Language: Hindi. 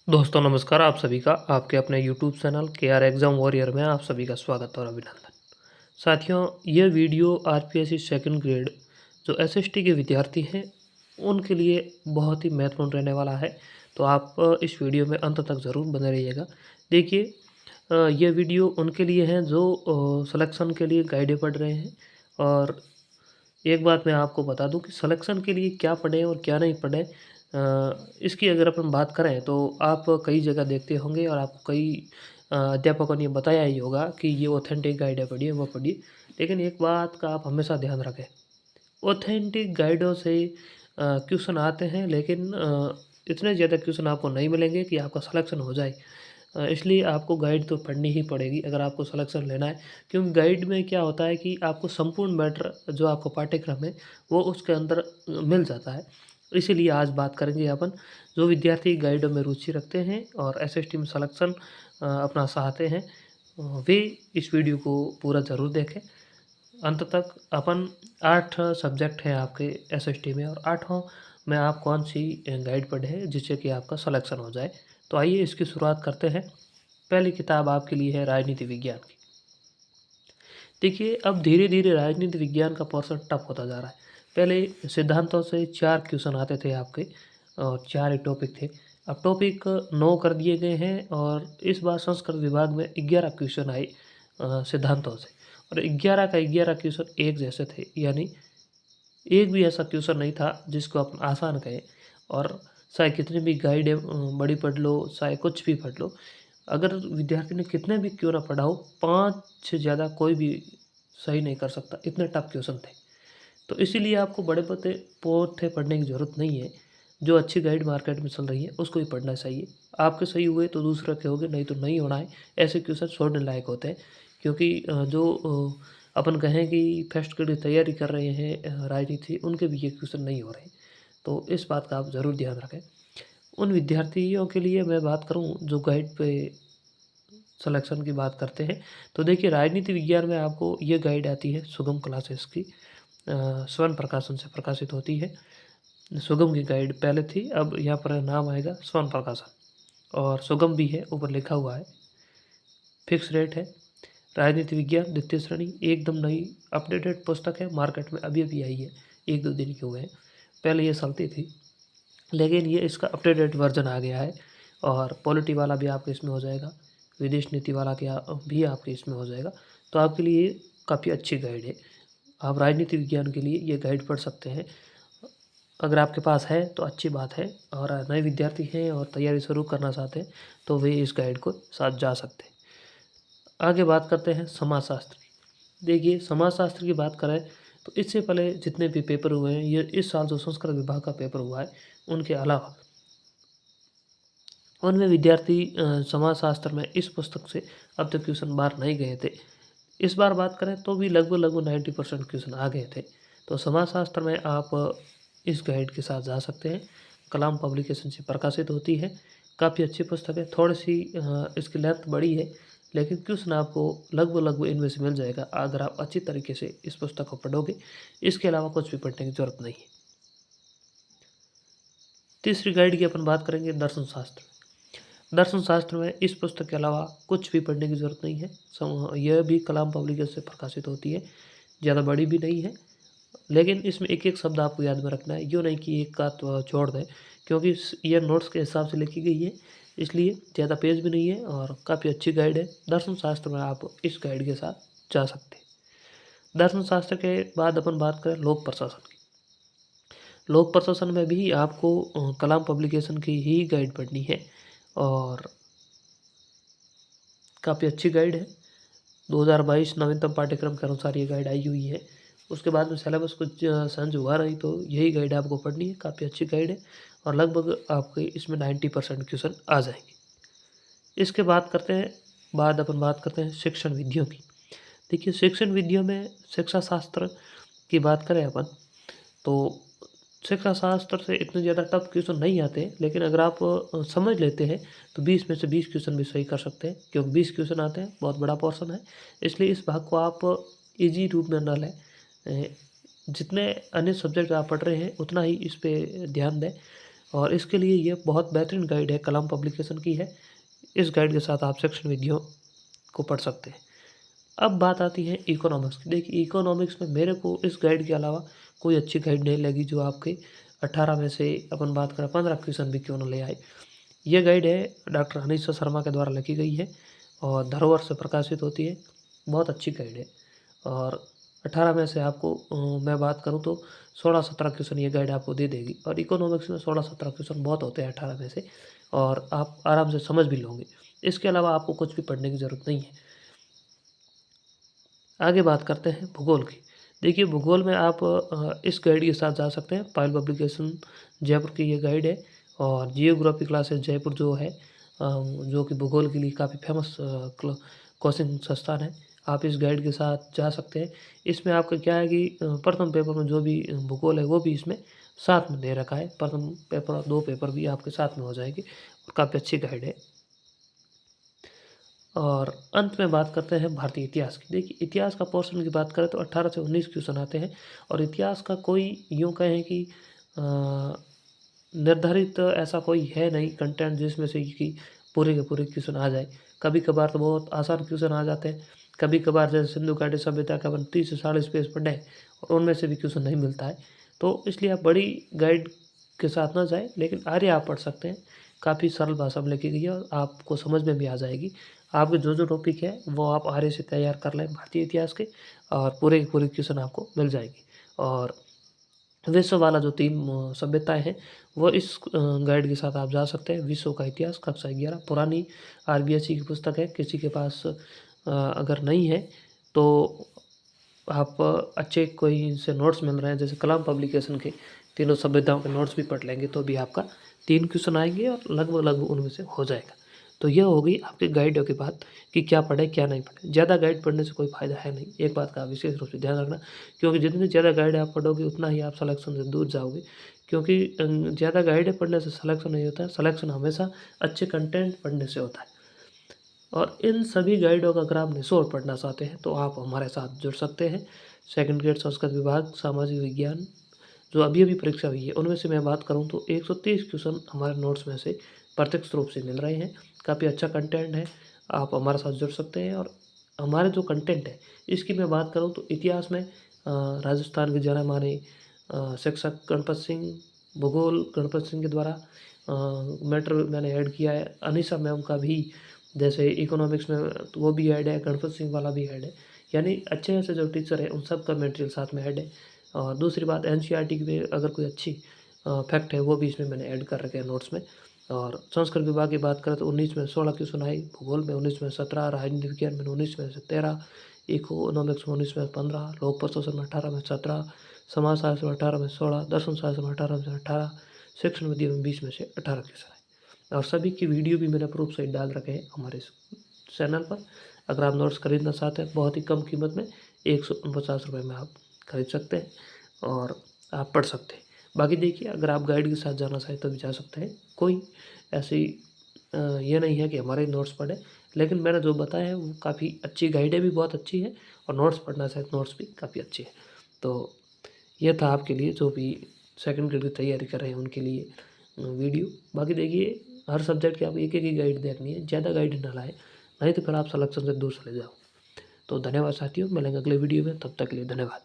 दोस्तों नमस्कार। आप सभी का आपके अपने YouTube channel KR exam warrior में आप सभी का स्वागत और अभिनंदन। साथियों, यह वीडियो आरपीएससी सेकंड ग्रेड जो एसएसटी के विद्यार्थी हैं उनके लिए बहुत ही महत्वपूर्ण रहने वाला है। तो आप इस वीडियो में अंत तक ज़रूर बने रहिएगा। देखिए, यह वीडियो उनके लिए है जो सिलेक्शन के लिए गाइडें पढ़ रहे हैं। और एक बात मैं आपको बता दूं कि सिलेक्शन के लिए क्या पढ़ें और क्या नहीं पढ़ें, इसकी अगर अपन बात करें तो आप कई जगह देखते होंगे और आपको कई अध्यापकों ने बताया ही होगा कि ये ऑथेंटिक गाइड है, पढ़िए वो पढ़िए। लेकिन एक बात का आप हमेशा ध्यान रखें, ऑथेंटिक गाइडों से क्वेश्चन आते हैं, लेकिन इतने ज़्यादा क्वेश्चन आपको नहीं मिलेंगे कि आपका सिलेक्शन हो जाए। इसलिए आपको गाइड तो पढ़नी ही पड़ेगी अगर आपको सिलेक्शन लेना है। क्योंकि गाइड में क्या होता है कि आपको संपूर्ण मैटर जो आपको पाठ्यक्रम है वो उसके अंदर मिल जाता है। इसीलिए आज बात करेंगे अपन, जो विद्यार्थी गाइडों में रुचि रखते हैं और एसएसटी में सिलेक्शन अपना चाहते हैं, वे इस वीडियो को पूरा ज़रूर देखें अंत तक। अपन 8 सब्जेक्ट हैं आपके एसएसटी में और आठों में आप कौन सी गाइड पढ़ें जिससे कि आपका सिलेक्शन हो जाए। तो आइए इसकी शुरुआत करते हैं। पहली किताब आपके लिए है राजनीति विज्ञान की। देखिए, अब धीरे धीरे राजनीति विज्ञान का पोर्शन टफ होता जा रहा है। पहले सिद्धांतों से 4 क्वेश्चन आते थे आपके और 4 ही टॉपिक थे। अब टॉपिक 9 कर दिए गए हैं और इस बार संस्कृत विभाग में 11 क्वेश्चन आए सिद्धांतों से। और 11 का 11 क्वेश्चन एक जैसे थे, यानी एक भी ऐसा क्वेश्चन नहीं था जिसको आप आसान कहें। और चाहे कितनी भी गाइड बड़ी पढ़ लो, चाहे कुछ भी पढ़ लो, अगर विद्यार्थी ने कितने भी क्यों ना पढ़ा हो, 5 से ज़्यादा कोई भी सही नहीं कर सकता, इतने टफ क्वेश्चन थे। तो इसीलिए आपको बड़े पोते पोथे पढ़ने की ज़रूरत नहीं है। जो अच्छी गाइड मार्केट में चल रही है उसको ही पढ़ना चाहिए। आपके सही हुए तो दूसरे के होंगे, नहीं तो नहीं होना है। ऐसे क्वेश्चन छोड़ने लायक होते हैं। क्योंकि अपन कहें कि फर्स्ट ग्रेड की तैयारी कर रहे हैं राजनीति, उनके भी ये क्वेश्चन नहीं हो रहे। तो इस बात का आप ज़रूर ध्यान रखें। उन विद्यार्थियों के लिए मैं बात करूं जो गाइड पे सिलेक्शन की बात करते हैं, तो देखिए राजनीति विज्ञान में आपको ये गाइड आती है सुगम क्लासेस की, स्वर्ण प्रकाशन से प्रकाशित होती है। सुगम की गाइड पहले थी, अब यहाँ पर नाम आएगा स्वर्ण प्रकाशन। और सुगम भी है, ऊपर लिखा हुआ है, फिक्स रेट है। राजनीति विज्ञान द्वितीय श्रेणी एकदम नई अपडेटेड पुस्तक है, मार्केट में अभी अभी आई है, 1-2 दिन के हुए हैं। पहले ये चलती थी, लेकिन ये इसका अपडेटेड वर्जन आ गया है। और पॉलिटी वाला भी आपके इसमें हो जाएगा, विदेश नीति वाला क्या भी आपके इसमें हो जाएगा। तो आपके लिए काफ़ी अच्छी गाइड है। आप राजनीति विज्ञान के लिए ये गाइड पढ़ सकते हैं। अगर आपके पास है तो अच्छी बात है, और नए विद्यार्थी हैं और तैयारी शुरू करना चाहते हैं तो वे इस गाइड को साथ जा सकते हैं। आगे बात करते हैं समाजशास्त्र की। देखिए, समाजशास्त्र की बात करें तो इससे पहले जितने भी पेपर हुए हैं, ये इस साल जो संस्कृत विभाग का पेपर हुआ है उनके अलावा उनमें विद्यार्थी समाजशास्त्र में इस पुस्तक से अब तक क्वेश्चन बाहर नहीं गए थे। इस बार बात करें तो भी लगभग लगभग 90% क्वेश्चन आ गए थे। तो समाजशास्त्र में आप इस गाइड के साथ जा सकते हैं। कलाम पब्लिकेशन से प्रकाशित होती है, काफ़ी अच्छी पुस्तक है। थोड़ी सी इसकी लेंथ बड़ी है, लेकिन क्वेश्चन आपको लगभग लगभग इनमें से मिल जाएगा अगर आप अच्छी तरीके से इस पुस्तक को पढ़ोगे। इसके अलावा कुछ भी पढ़ने की ज़रूरत नहीं है। तीसरी गाइड की अपन बात करेंगे दर्शन शास्त्र। दर्शन शास्त्र में इस पुस्तक के अलावा कुछ भी पढ़ने की ज़रूरत नहीं है। यह भी कलाम पब्लिकेशन से प्रकाशित होती है, ज़्यादा बड़ी भी नहीं है। लेकिन इसमें एक एक शब्द आपको याद में रखना है, यूँ नहीं कि एक का तो छोड़ दें, क्योंकि यह नोट्स के हिसाब से लिखी गई है, इसलिए ज़्यादा पेज भी नहीं है और काफ़ी अच्छी गाइड है। दर्शन शास्त्र में आप इस गाइड के साथ जा सकते हैं। दर्शन शास्त्र के बाद अपन बात करें लोक प्रशासन की। लोक प्रशासन में भी आपको कलाम पब्लिकेशन की ही गाइड पढ़नी है और काफ़ी अच्छी गाइड है। 2022 नवीनतम पाठ्यक्रम के अनुसार ये गाइड आई हुई है। उसके बाद में सिलेबस कुछ चेंज हुआ नहीं, तो यही गाइड आपको पढ़नी है। काफ़ी अच्छी गाइड है और लगभग आपके इसमें 90% क्वेश्चन आ जाएंगे। इसके बाद अपन बात करते हैं शिक्षण विधियों की। देखिए, शिक्षण विधियों में शिक्षा शास्त्र की बात करें अपन, तो शिक्षा शास्त्र से इतने ज़्यादा टफ क्वेश्चन नहीं आते, लेकिन अगर आप समझ लेते हैं तो 20 में से 20 क्वेश्चन भी सही कर सकते हैं। क्योंकि 20 क्वेश्चन आते हैं, बहुत बड़ा पोर्शन है। इसलिए इस भाग को आप इजी रूप में न लें। जितने अन्य सब्जेक्ट आप पढ़ रहे हैं उतना ही इस पे ध्यान दें। और इसके लिए ये बहुत बेहतरीन गाइड है, कलम पब्लिकेशन की है। इस गाइड के साथ आप सेक्शन विधियों को पढ़ सकते हैं। अब बात आती है इकोनॉमिक्स की। देखिए इकोनॉमिक्स में मेरे को इस गाइड के अलावा कोई अच्छी गाइड नहीं लगी जो आपके 18 में से अपन बात करें 15 क्वेश्चन भी क्यों न ले आए। ये गाइड है डॉक्टर अनीशा शर्मा के द्वारा लिखी गई है और धरोहर से प्रकाशित होती है। बहुत अच्छी गाइड है और 18 में से आपको मैं बात करूं तो 16-17 क्वेश्चन ये गाइड आपको दे देगी। और इकोनॉमिक्स में 16-17 क्वेश्चन बहुत होते हैं 18 में से, और आप आराम से समझ भी लोगे। इसके अलावा आपको कुछ भी पढ़ने की ज़रूरत नहीं है। आगे बात करते हैं भूगोल की। देखिए भूगोल में आप इस गाइड के साथ जा सकते हैं। पायल पब्लिकेशन जयपुर की ये गाइड है और जियोग्राफी क्लासेस जयपुर जो है जो कि भूगोल के लिए काफ़ी फेमस कोचिंग संस्थान है। आप इस गाइड के साथ जा सकते हैं। इसमें आपका क्या है कि प्रथम पेपर में जो भी भूगोल है वो भी इसमें साथ में दे रखा है। प्रथम पेपर और 2 पेपर भी आपके साथ में हो जाएगी और काफ़ी अच्छी गाइड है। और अंत में बात करते हैं भारतीय इतिहास की। देखिए इतिहास का पोर्शन की बात करें तो 18 से 19 क्वेश्चन आते हैं और इतिहास का कोई यूँ कहें कि निर्धारित ऐसा कोई है नहीं कंटेंट जिसमें से कि पूरे के पूरे क्वेश्चन आ जाए। कभी कभार तो बहुत आसान क्वेश्चन आ जाते हैं, कभी कभार जैसे सिंधु घाटी सभ्यता का अपन 30 से 40 पेज पढ़े और उनमें से भी क्वेश्चन नहीं मिलता है। तो इसलिए आप बड़ी गाइड के साथ ना जाएं, लेकिन आर्य आप पढ़ सकते हैं। काफ़ी सरल भाषा में लिखी गई है और आपको समझ में भी आ जाएगी। आपके जो टॉपिक है वो आप आर्य से तैयार कर लें भारतीय इतिहास के, और पूरे के पूरे क्वेश्चन आपको मिल जाएगी। और विश्व वाला जो 3 सभ्यताएँ हैं वो इस गाइड के साथ आप जा सकते हैं। विश्व का इतिहास कक्षा 11 पुरानी आरबीएसई की पुस्तक है। किसी के पास अगर नहीं है तो आप अच्छे कोई से नोट्स मिल रहे हैं जैसे कलाम पब्लिकेशन के तीनों सभ्यताओं के नोट्स भी पढ़ लेंगे तो भी आपका 3 क्वेश्चन आएंगे और लगभग उनमें से हो जाएगा। तो यह हो गई आपके गाइडों की बात कि क्या पढ़े क्या नहीं पढ़े। ज़्यादा गाइड पढ़ने से कोई फ़ायदा है नहीं, एक बात का विशेष रूप से ध्यान रखना। क्योंकि जितनी ज़्यादा गाइड आप पढ़ोगे उतना ही आप सलेक्शन से दूर जाओगे। क्योंकि ज़्यादा गाइडें पढ़ने से सलेक्शन नहीं होता है, सलेक्शन हमेशा अच्छे कंटेंट पढ़ने से होता है। और इन सभी गाइडों का अगर आप निचोड़ पढ़ना चाहते हैं तो आप हमारे साथ जुड़ सकते हैं। सेकंड ग्रेड संस्कृत विभाग सामाजिक विज्ञान जो अभी परीक्षा हुई है उनमें से मैं बात करूं तो 130 क्वेश्चन हमारे नोट्स में से प्रत्यक्ष रूप से मिल रहे हैं। काफ़ी अच्छा कंटेंट है, आप हमारे साथ जुड़ सकते हैं। और हमारे जो कंटेंट है इसकी मैं बात करूं तो इतिहास में राजस्थान के जाने माने शिक्षक गणपत सिंह, भूगोल गणपत सिंह के द्वारा मैटर मैंने ऐड किया है। अनीशा मैम का भी जैसे इकोनॉमिक्स में तो वो भी ऐड है, गणपत सिंह वाला भी ऐड है। यानी अच्छे ऐसे जो टीचर है उन सब का मटेरियल साथ में ऐड है। और दूसरी बात एनसीईआरटी में अगर कोई अच्छी फैक्ट है वो भी इसमें मैंने ऐड कर रखे हैं नोट्स में। और संस्कृत विभाग की बात करें तो 19 में 16 क्वेश्चन आई, भूगोल में 19 में 17, राजनीति विज्ञान में 19 में से 13, इकोनॉमिक्स में 19 में 15, लोक प्रशासन में 18 में 17, समाजशास्त्र में 18 में 16, दर्शन शास्त्र में 18 में से 18, शिक्षण विद्या में 20 में से 18 क्वेश्चन आए। और सभी की वीडियो भी मैंने प्रूफ सहित डाल रखे हैं हमारे चैनल पर। अगर आप नोट्स खरीदना चाहते हैं बहुत ही कम कीमत में 150 रुपये में आप खरीद सकते हैं और आप पढ़ सकते हैं। बाकी देखिए अगर आप गाइड के साथ जाना चाहें तो भी जा सकते हैं। कोई ऐसी ये नहीं है कि हमारे नोट्स पढ़ें, लेकिन मैंने जो बताया है वो काफ़ी अच्छी गाइडें भी बहुत अच्छी है और नोट्स पढ़ना चाहे तो नोट्स भी काफ़ी अच्छे हैं। तो यह था आपके लिए जो भी सेकंड ग्रेड की तैयारी कर रहे हैं उनके लिए वीडियो। बाकी देखिए हर सब्जेक्ट की आप एक एक ही गाइड देखनी है, ज़्यादा गाइड ना लाएँ, नहीं तो फिर आप सलेक्शन से दूर चले जाओ। तो धन्यवाद साथियों, मिलेंगे अगले वीडियो में, तब तक के लिए धन्यवाद।